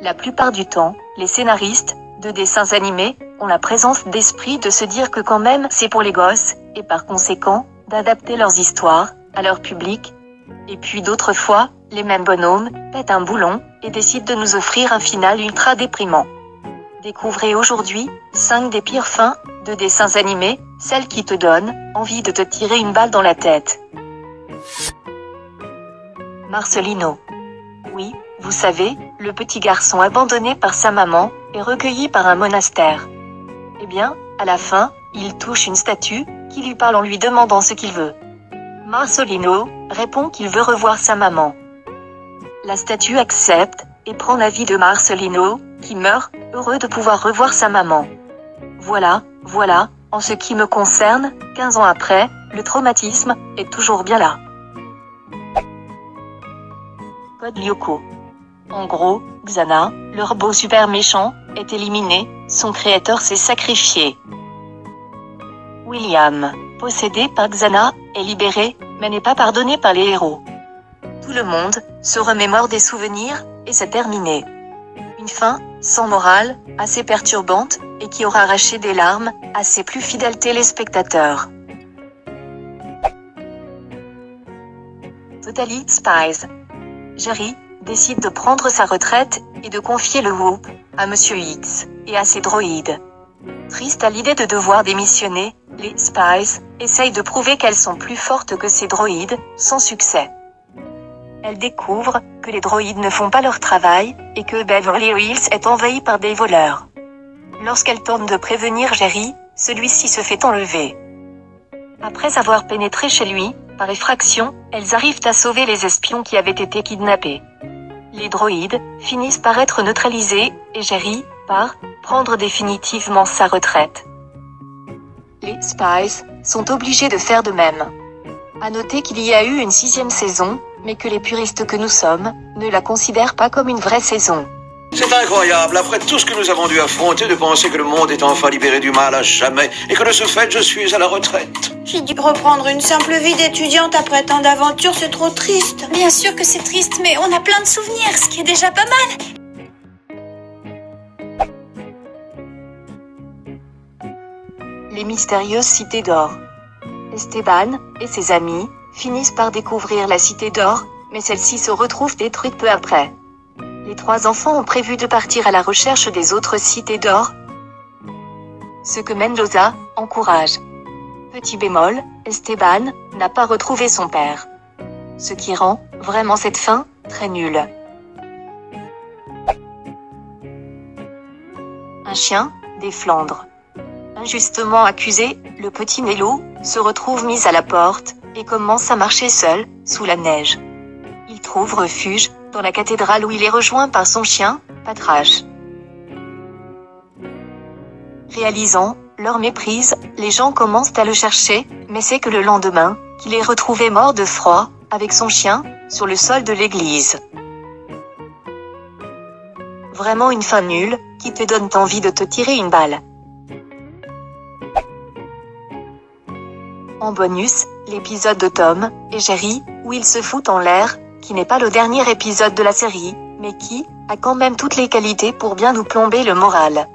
La plupart du temps, les scénaristes de dessins animés ont la présence d'esprit de se dire que quand même c'est pour les gosses, et par conséquent, d'adapter leurs histoires à leur public. Et puis d'autres fois, les mêmes bonhommes pètent un boulon et décident de nous offrir un final ultra déprimant. Découvrez aujourd'hui 5 des pires fins de dessins animés, celles qui te donnent envie de te tirer une balle dans la tête. Marcelino. Oui, vous savez, le petit garçon abandonné par sa maman et recueilli par un monastère. Eh bien, à la fin, il touche une statue qui lui parle en lui demandant ce qu'il veut. Marcelino répond qu'il veut revoir sa maman. La statue accepte et prend la vie de Marcelino, qui meurt, heureux de pouvoir revoir sa maman. Voilà, en ce qui me concerne, 15 ans après, le traumatisme est toujours bien là. Code Lyoko. En gros, Xana, le robot super méchant, est éliminé, son créateur s'est sacrifié. William, possédé par Xana, est libéré, mais n'est pas pardonné par les héros. Tout le monde se remémore des souvenirs, et c'est terminé. Une fin, sans morale, assez perturbante, et qui aura arraché des larmes à ses plus fidèles téléspectateurs. Totally Spies. Jerry décide de prendre sa retraite et de confier le Whoop à Monsieur X et à ses droïdes. Triste à l'idée de devoir démissionner, les Spies essayent de prouver qu'elles sont plus fortes que ces droïdes, sans succès. Elles découvrent que les droïdes ne font pas leur travail et que Beverly Hills est envahi par des voleurs. Lorsqu'elles tentent de prévenir Jerry, celui-ci se fait enlever. Après avoir pénétré chez lui, par effraction, elles arrivent à sauver les espions qui avaient été kidnappés. Les droïdes finissent par être neutralisés, et Jerry part prendre définitivement sa retraite. Les Spies sont obligés de faire de même. À noter qu'il y a eu une 6e saison, mais que les puristes que nous sommes ne la considèrent pas comme une vraie saison. C'est incroyable, après tout ce que nous avons dû affronter, de penser que le monde est enfin libéré du mal à jamais, et que de ce fait, je suis à la retraite. J'ai dû reprendre une simple vie d'étudiante après tant d'aventures, c'est trop triste. Bien sûr que c'est triste, mais on a plein de souvenirs, ce qui est déjà pas mal. Les mystérieuses cités d'or. Esteban et ses amis finissent par découvrir la cité d'or, mais celle-ci se retrouve détruite peu après. Les 3 enfants ont prévu de partir à la recherche des autres cités d'or, ce que Mendoza encourage. Petit bémol, Esteban n'a pas retrouvé son père. Ce qui rend vraiment cette fin très nulle. Un chien des Flandres. Injustement accusé, le petit Nello se retrouve mis à la porte et commence à marcher seul, sous la neige. Il trouve refuge dans la cathédrale où il est rejoint par son chien, Patrache. Réalisant leur méprise, les gens commencent à le chercher, mais c'est que le lendemain, qu'il est retrouvé mort de froid, avec son chien, sur le sol de l'église. Vraiment une fin nulle, qui te donne envie de te tirer une balle. En bonus, l'épisode de Tom et Jerry, où ils se foutent en l'air, qui n'est pas le dernier épisode de la série, mais qui a quand même toutes les qualités pour bien nous plomber le moral.